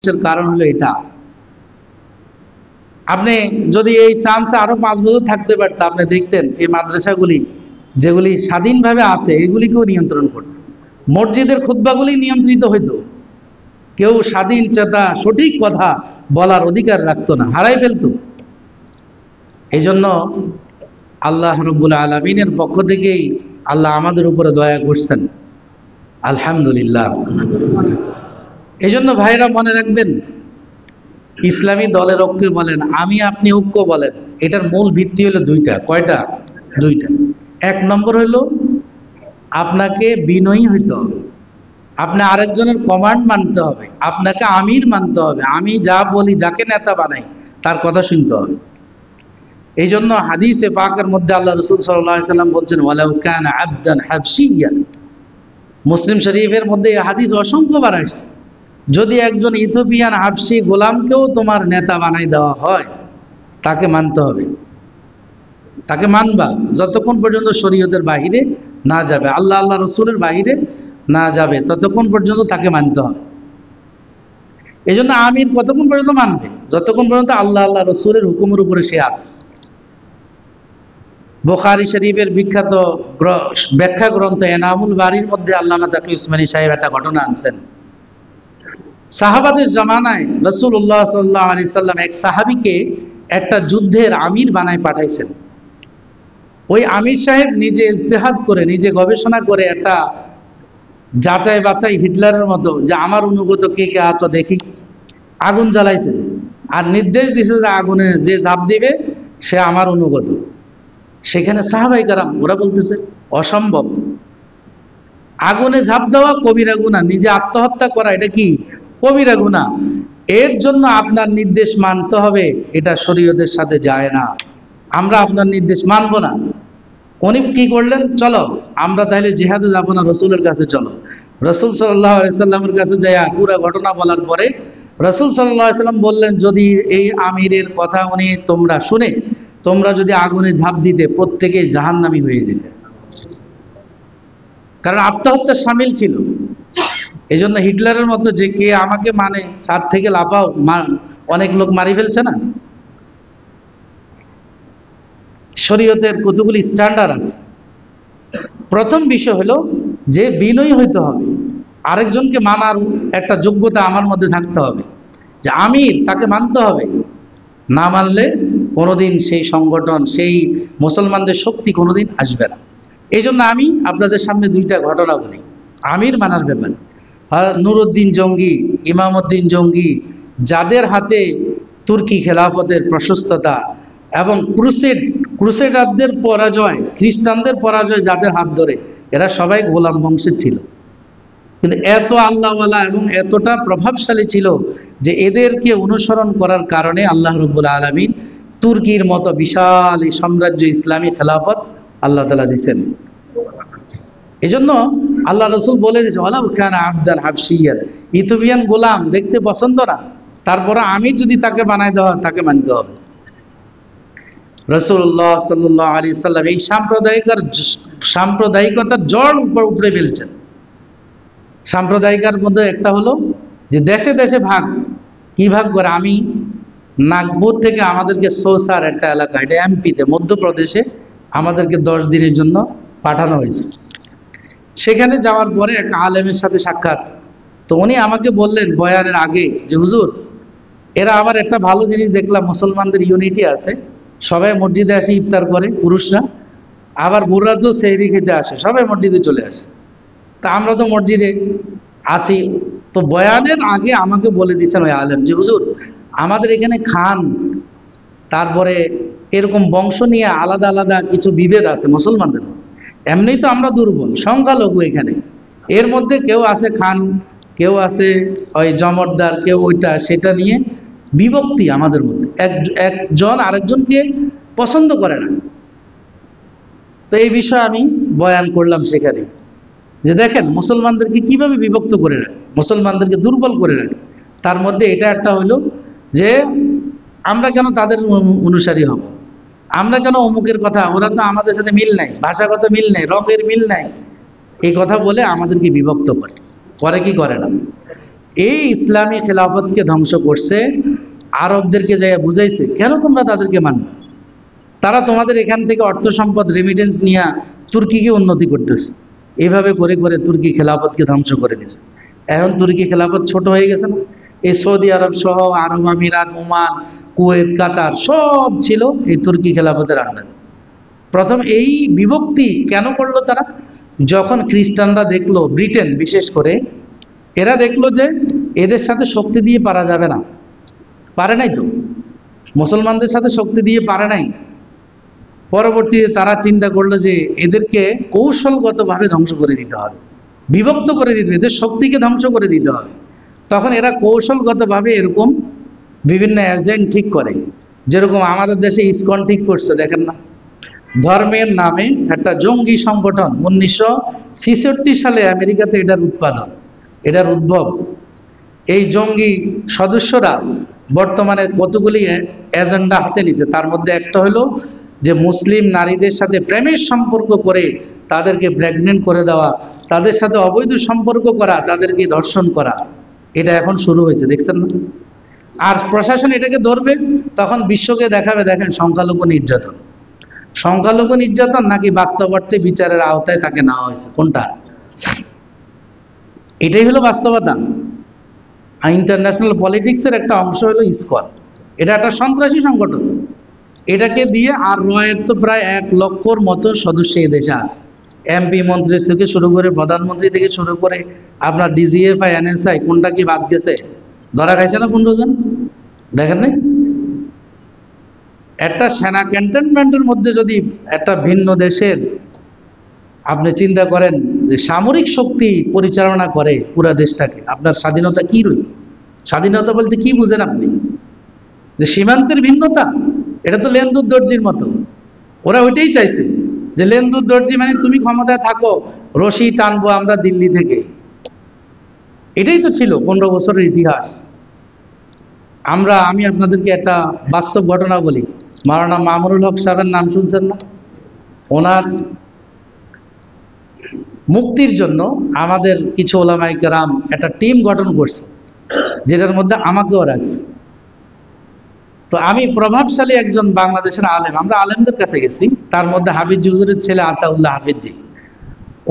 কারণ হলো এটা। আপনি যদি এই চান্সে আরো 5 বছর থাকতে পারতেন, আপনি দেখতেন এই মাদ্রাসাগুলি যেগুলি স্বাধীনভাবে আছে এগুলিকেও নিয়ন্ত্রণ করত, মসজিদের খুতবাগুলি নিয়ন্ত্রিত হইতো, কেউ স্বাধীন চেতা সঠিক কথা বলার অধিকার রাখতো না, হারাই ফেলতো। এই জন্য আল্লাহ রাব্বুল আলামিনের পক্ষ থেকেই আল্লাহ আমাদের উপরে দয়া করছেন, আলহামদুলিল্লাহ। এই জন্য ভাইরা মনে রাখবেন, ইসলামী দলের ঐক্য বলেন, আমি আপনি ঐক্য বলেন, এটার মূল ভিত্তি হলো দুইটা। কয়টা? দুইটা। 1 নম্বর হলো আপনাকে বিনয়ী হইতে হবে, আপনি আরেকজনের কমান্ড মানতে হবে, আপনাকে আমির মানতে হবে, আমি যা বলি, যাকে নেতা বানাই তার কথা শুনতে হবে। এই জন্য হাদিসে পাকের মধ্যে আল্লাহ রাসূল সাল্লাল্লাহু আলাইহি সাল্লাম বলছেন, ওয়ালাউ কানা আবদান হাবশিয়ান। মুসলিম শরীফের মধ্যে এই হাদিস অসংখ্যবার আসছে, যদি একজন ইথিওপিয়ান হাবশি গোলামকেও তোমার নেতা বানাই দেওয়া হয়, তাকে মানতে হবে, তাকে মানবা যতক্ষণ পর্যন্ত শরীয়তের বাহিরে না যাবে, আল্লাহ আল্লাহ রসুলের বাহিরে না যাবে, ততক্ষণ পর্যন্ত তাকে মানতে হবে। এই জন্য আমির কতক্ষণ পর্যন্ত মানবে? যতক্ষণ পর্যন্ত আল্লাহ আল্লাহ রসুলের হুকুমের উপরে সে আছে। বুখারী শরীফের বিখ্যাত ব্যাখ্যা গ্রন্থ এনামুল বারীর মধ্যে আল্লামা তাকি উসমানী সাহেব একটা ঘটনা আনছেন। সাহাবাদের জামানায় রাসূলুল্লাহ সাল্লাল্লাহু আলাইহি সাল্লাম এক সাহাবীকে একটা যুদ্ধের আমির বানায় পাঠাইছেন। ওই আমির সাহেব নিজে ইজতিহাদ করে, নিজে গবেষণা করে একটা যাচাই বাছাই হিটলারের মতো, যে আমার অনুগত কে কে আছো দেখি, আগুন জ্বালাইছে আর নির্দেশ দিছে যে আগুনে যে ঝাঁপ দিবে সে আমার অনুগত। সেখানে সাহাবায়ে কেরাম ওরা বলতেছে অসম্ভব, আগুনে ঝাঁপ দেওয়া কবিরা গুনাহ, নিজে আত্মহত্যা করা এটা কি কবিরা গুনাহ, এর জন্য আপনার নির্দেশ মানতে হবে, এটা শরীয়তের সাথে যায় না, আমরা আপনার নির্দেশ মানব না। উনি কি করলেন, চলো আমরা তাহলে জিহাদে যাবো না, রসুলের কাছে চলো। রসুল সাল্লাল্লাহু আলাইহি সাল্লামের কাছে যাইয়া পুরো ঘটনা বলার পরে রসুল সাল্লাল্লাহু আলাইহি সাল্লাম বললেন, যদি এই আমিরের কথা উনি তোমরা শুনে তোমরা যদি আগুনে ঝাঁপ দিতে, প্রত্যেকেই জাহান্নামী হয়ে যেতে, কারণ আত্মহত্যা শামিল ছিল। এই জন্য হিটলারের মতো যে কে আমাকে মানে ছাদ থেকে লাফাও, অনেক লোক মারি ফেলছে না। শরীয়তের কতগুলি স্ট্যান্ডার্ড আছে। প্রথম বিষয় হলো যে বিনয়ী হইতে হবে, আরেকজনকে মানার একটা যোগ্যতা আমার মধ্যে থাকতে হবে, যে আমির তাকে মানতে হবে, না মানলে কোনোদিন সেই সংগঠন, সেই মুসলমানদের শক্তি কোনোদিন আসবে না। এই জন্য আমি আপনাদের সামনে দুইটা ঘটনা বলি আমির মানার ব্যাপারে। নুরুদ্দিন জঙ্গি, ইমামউদ্দিন জঙ্গি, যাদের হাতে তুর্কি খেলাফতের প্রশস্ততা এবং ক্রুসেডারদের পরাজয়, খ্রিস্টানদের পরাজয় যাদের হাত ধরে, এরা সবাই গোলাম বংশের ছিল, কিন্তু এত আল্লাহওয়ালা এবং এতটা প্রভাবশালী ছিল যে এদেরকে অনুসরণ করার কারণে আল্লাহ রাব্বুল আলামিন তুর্কির মতো বিশাল এই সাম্রাজ্য, ইসলামী খেলাফত আল্লাহ তাআলা দিয়েছেন। এই জন্য আল্লাহ রসুল বলে দিয়েছে, ওয়ালাউ কানা আবদান হাবশিয়ান, ইথিওপিয়ান গোলাম দেখতে পছন্দ না, তারপরে আমির যদি তাকে বানায় দেওয়া হয়, তাকে মানতে হবে। রাসূলুল্লাহ সাল্লাল্লাহু আলাইহি সাল্লাম এই সাম্প্রদায়িকতার জড় উপরে ফেলছেন। সাম্প্রদায়িকার মধ্যে একটা হলো যে দেশে দেশে ভাগ, কি ভাগ করে? আমি নাগপুর থেকে আমাদেরকে সোসার একটা এলাকা, এটা এমপিতে মধ্যপ্রদেশে, আমাদেরকে 10 দিনের জন্য পাঠানো হয়েছে। সেখানে যাওয়ার পরে এক আলেমের সাথে সাক্ষাৎ, তো উনি আমাকে বললেন বয়ানের আগে যে হুজুর, এরা আবার একটা ভালো জিনিস দেখলাম, মুসলমানদের ইউনিটি আছে, সবাই মসজিদে আসে ইফতার করে পুরুষরা, আবার বুড়রা তো সেহরি খেতে আসে, সবাই মসজিদে চলে আসে, তা আমরা তো মসজিদে আছি। তো বয়ানের আগে আমাকে বলে দিচ্ছেন ওই আলেম যে হুজুর, আমাদের এখানে খান, তারপরে এরকম বংশ নিয়ে আলাদা আলাদা কিছু বিভেদ আছে মুসলমানদের। এমনি তো আমরা দুর্বল, সংখ্যালঘু এখানে, এর মধ্যে কেউ আছে খান, কেউ আছে ওই জমরদার, কেউ ওইটা সেটা নিয়ে বিভক্তি আমাদের মধ্যে, একজন আরেকজনকে পছন্দ করে না। তো এই বিষয়ে আমি বয়ান করলাম সেখানে, যে দেখেন মুসলমানদেরকে কিভাবে বিভক্ত করে রাখে, মুসলমানদেরকে দুর্বল করে রাখে। তার মধ্যে এটা একটা হইল যে আমরা কেন তাদের অনুসারী হব, আমরা কেন অমুকের কথা, ওরা তো আমাদের সাথে মিল নাই, ভাষাগত মিল নাই, রঙের মিল নাই, এই কথা বলে আমাদেরকে বিভক্ত করে কি করে না। এই ইসলামী খেলাফতকে ধ্বংস করছে, আরবদেরকে যাইয়া বুঝাইছে কেন তোমরা তাদেরকে মানো, তারা তোমাদের এখান থেকে অর্থ সম্পদ রেমিটেন্স নিয়ে তুর্কিকে উন্নতি করতেছে। এইভাবে করে করে তুর্কি খেলাফতকে ধ্বংস করে দিচ্ছে। এখন তুর্কি খেলাফত ছোট হয়ে গেছে না? এই সৌদি আরব সহ আরব আমিরাত, ওমান, কুয়েত, কাতার সব ছিল এই তুর্কি খেলাফতের আন্ডারে। প্রথম এই বিভক্তি কেন করলো তারা? যখন খ্রিস্টানরা দেখলো, ব্রিটেন বিশেষ করে, এরা দেখলো যে এদের সাথে শক্তি দিয়ে পারা যাবে না, পারে নাই তো, মুসলমানদের সাথে শক্তি দিয়ে পারে নাই। পরবর্তীতে তারা চিন্তা করলো যে এদেরকে কৌশলগতভাবে ধ্বংস করে দিতে হবে, বিভক্ত করে দিতে, এদের শক্তিকে ধ্বংস করে দিতে হবে। তখন এরা কৌশলগতভাবে এরকম বিভিন্ন এজেন্ট ঠিক করে, যেরকম আমাদের দেশে ইসকন ঠিক করছে, দেখেন না, ধর্মের নামে একটা জঙ্গি সংগঠন। 1966 সালে আমেরিকাতে এটার উৎপাদন, এটার উদ্ভব। এই জঙ্গি সদস্যরা বর্তমানে কতগুলি এজেন্ডা হাতে নিছে। তার মধ্যে একটা হলো যে মুসলিম নারীদের সাথে প্রেমের সম্পর্ক করে তাদেরকে প্রেগনেন্ট করে দেওয়া, তাদের সাথে অবৈধ সম্পর্ক করা, তাদেরকে ধর্ষণ করা। এটা এখন শুরু হয়েছে, দেখছেন না? আর প্রশাসন এটাকে ধরবে, তখন বিশ্বকে দেখাবে, দেখেন সংখ্যালঘু নির্যাতন। সংখ্যালঘু নির্যাতন নাকি বাস্তব অর্থে বিচারের আওতায় তাকে নেওয়া হয়েছে, কোনটা? এটাই হলো বাস্তবতা। ইন্টারন্যাশনাল পলিটিক্সের একটা অংশ হলো ইসকন। এটা একটা সন্ত্রাসী সংগঠন। এটাকে দিয়ে, আর রয়ের তো প্রায় 1 লক্ষর মতো সদস্য এই দেশে আছে। এমপি মন্ত্রী থেকে শুরু করে, প্রধানমন্ত্রী থেকে শুরু করে, আপনার ডিজিএফআই, এনএসআই, কোনটা কি বাদ গেছে? ধরা খাইছে না 15 জন? দেখেন নাই? একটা সেনা ক্যান্টনমেন্টের মধ্যে যদি একটা ভিন্ন দেশের, আপনি চিন্তা করেন যে সামরিক শক্তি পরিচালনা করে পুরা দেশটাকে, আপনার স্বাধীনতা কি রইল? স্বাধীনতা বলতে কি বুঝেন আপনি? যে সীমান্তের ভিন্নতা? এটা তো লেন্দুর দর্জির মতো। ওরা ওইটাই চাইছে যে লেন্দুর দর্জি মানে তুমি ক্ষমতায় থাকো, রশি টানবো আমরা দিল্লি থেকে। এটাই তো ছিল 15 বছরের ইতিহাস। আমি আপনাদেরকে একটা বাস্তব ঘটনা বলি। মাওলানা মামুনুল হক সাহেবের নাম শুনছেন না? ওনার মুক্তির জন্য আমাদের কিছু ওলামায়ে কেরাম একটা টিম গঠন করছে, যেটার মধ্যে আমাকেও রাখছে। তো আমি প্রভাবশালী একজন বাংলাদেশের আলেম, আমরা আলেমদের কাছে গেছি, তার মধ্যে হাফিজ হুজুরের ছেলে আতাউল্লাহ হাফিজজি,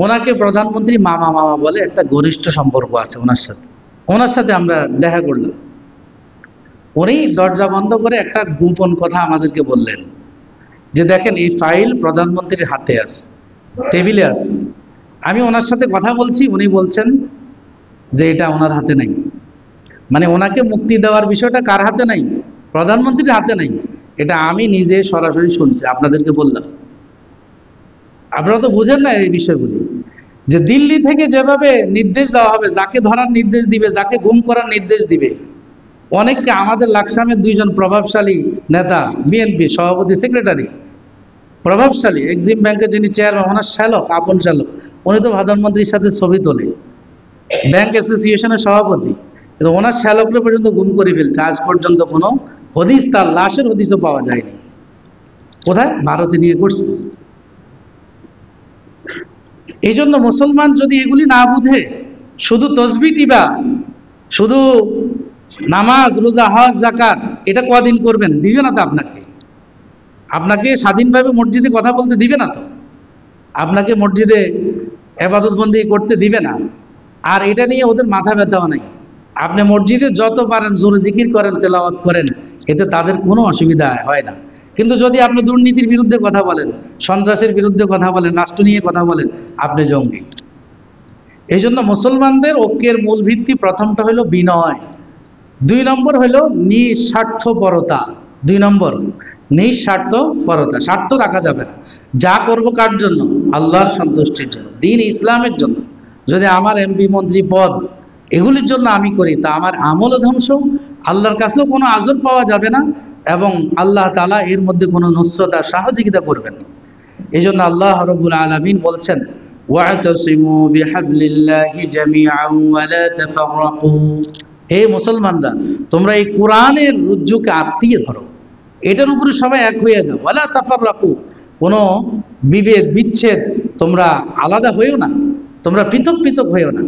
ওনাকে প্রধানমন্ত্রী মামা মামা বলে, একটা ঘনিষ্ঠ সম্পর্ক আছে ওনার সাথে আমরা দেখা করলাম। উনি দরজা বন্ধ করে একটা গোপন কথা আমাদেরকে বললেন যে দেখেন এই ফাইল প্রধানমন্ত্রীর হাতে আছে, টেবিলে আছে। আমি ওনার সাথে কথা বলছি, উনি বলছেন যে এটা ওনার হাতে নাই। মানে ওনাকে মুক্তি দেওয়ার বিষয়টা কার হাতে নাই? প্রধানমন্ত্রীর হাতে নাই। এটা আমি নিজে সরাসরি শুনছি, আপনাদেরকে বললাম। আপনারা তো বুঝেন না এই বিষয়গুলি, যে দিল্লি থেকে যেভাবে নির্দেশ দেওয়া হবে, যাকে ধরার নির্দেশ দিবে, যাকে গুম করার নির্দেশ দিবে, অনেককে আমাদের লাকসামের 2 জন প্রভাবশালী নেতা, বিএনপি সভাপতি, সেক্রেটারি, প্রভাবশালী, এক্সিম ব্যাংকের যিনি চেয়ারম্যান, ওনার শ্যালক, আপন শ্যালক, উনি তো প্রধানমন্ত্রীর সাথে ছবি তোলে, ব্যাংক অ্যাসোসিয়েশনের সভাপতি, কিন্তু ওনার শ্যালকরা পর্যন্ত গুম করে ফেলছে। আজ পর্যন্ত কোনো হদিস, তার লাশের হদিসও পাওয়া যায়নি। কোথায়? ভারতে নিয়ে করছে। এই জন্য মুসলমান যদি এগুলি না বুঝে, শুধু তসবিহ টিবা, শুধু নামাজ, রোজা, হজ, যাকাত, এটা কদিন করবেন? দিবে না তো আপনাকে স্বাধীনভাবে মসজিদে কথা বলতে দিবে না তো, আপনাকে মসজিদে ইবাদত বন্দেগী করতে দিবে না। আর এটা নিয়ে ওদের মাথা ব্যথাও নাই। আপনি মসজিদে যত পারেন জোরে জিকির করেন, তেলাওয়াত করেন, এতে তাদের কোনো অসুবিধা হয় না। কিন্তু যদি আপনি দুর্নীতির বিরুদ্ধে কথা বলেন, সন্ত্রাসের বিরুদ্ধে কথা বলেন, রাষ্ট্র নিয়ে কথা বলেন, আপনি জঙ্গি। এই জন্য মুসলমানদের ঐক্যের মূল ভিত্তি প্রথমটা হলো বিনয়, 2 নম্বর হলো নিঃস্বার্থপরতা। 2 নম্বর নিঃস্বার্থপরতা, স্বার্থ রাখা যাবে না। যা করব কার জন্য? আল্লাহর সন্তুষ্টির জন্য, দ্বীন ইসলামের জন্য। যদি আমার এমপি মন্ত্রী পদ এগুলির জন্য আমি করি, তা আমার আমল ধ্বংস, আল্লাহর কাছেও কোনো আজর পাওয়া যাবে না, এবং আল্লাহ তাআলা এর মধ্যে কোনো নুসরত আর সহযোগিতা করবেন না। এই জন্য আল্লাহ রাব্বুল আলামিন বলছেন, ওয়া'তাসিমু বিহাবলিল্লাহি জামিআন ওয়া লা তাফাররাকু। হে মুসলমানরা, তোমরা এই কোরআনের রজ্জুকে আঁকড়িয়ে ধরো, এটার উপরে সবাই এক হয়ে যাও। ওয়া লা তাফাররাকু, কোনো বিভেদ বিচ্ছেদ, তোমরা আলাদা হইও না, তোমরা পৃথক পৃথক হইও না।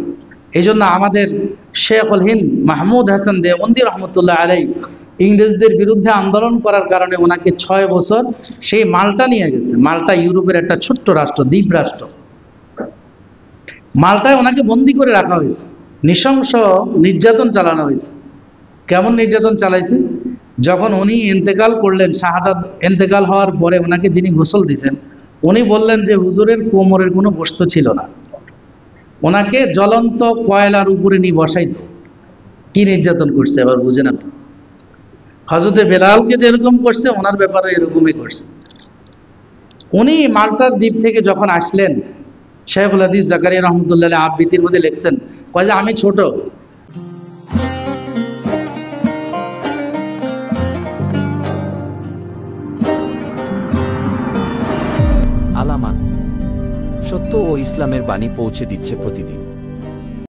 এই জন্য আমাদের শেখুল হিন্দ মাহমুদ হাসান দেওবন্দি রহমতুল্লাহ আলাই ইংরেজদের বিরুদ্ধে আন্দোলন করার কারণে ওনাকে 6 বছর সেই মাল্টা নিয়ে গেছে। মাল্টা ইউরোপের একটা ছোট্ট রাষ্ট্র, দ্বীপ রাষ্ট্র। মাল্টায় ওনাকে বন্দি করে রাখা হয়েছে, নৃশংস নির্যাতন চালানো হয়েছে। কেমন নির্যাতন চালাইছে? যখন উনি ইন্তেকাল করলেন, শাহাদাত ইন্তেকাল হওয়ার পরে ওনাকে যিনি গোসল দিয়েছেন, উনি বললেন যে হুজুরের কোমরের কোনো বস্তু ছিল না, ওনাকে জ্বলন্ত কয়লার উপরে নিয়ে বসাইত। কি নির্যাতন করছে এবার বুঝেন আপনি। হযরতে বেলালকে যেরকম করছে ওনার ব্যাপারে এরকমই করছে। উনি মাল্টার দ্বীপ থেকে যখন আসলেন, শাইখুল হাদিস জাকারিয়া রহমতুল্লাহ আলাইহি আবৃত্তির মধ্যে লিখছেন, কয় যে আমি ছোট, আলামান সত্য ও ইসলামের বাণী পৌঁছে দিচ্ছে প্রতিদিন।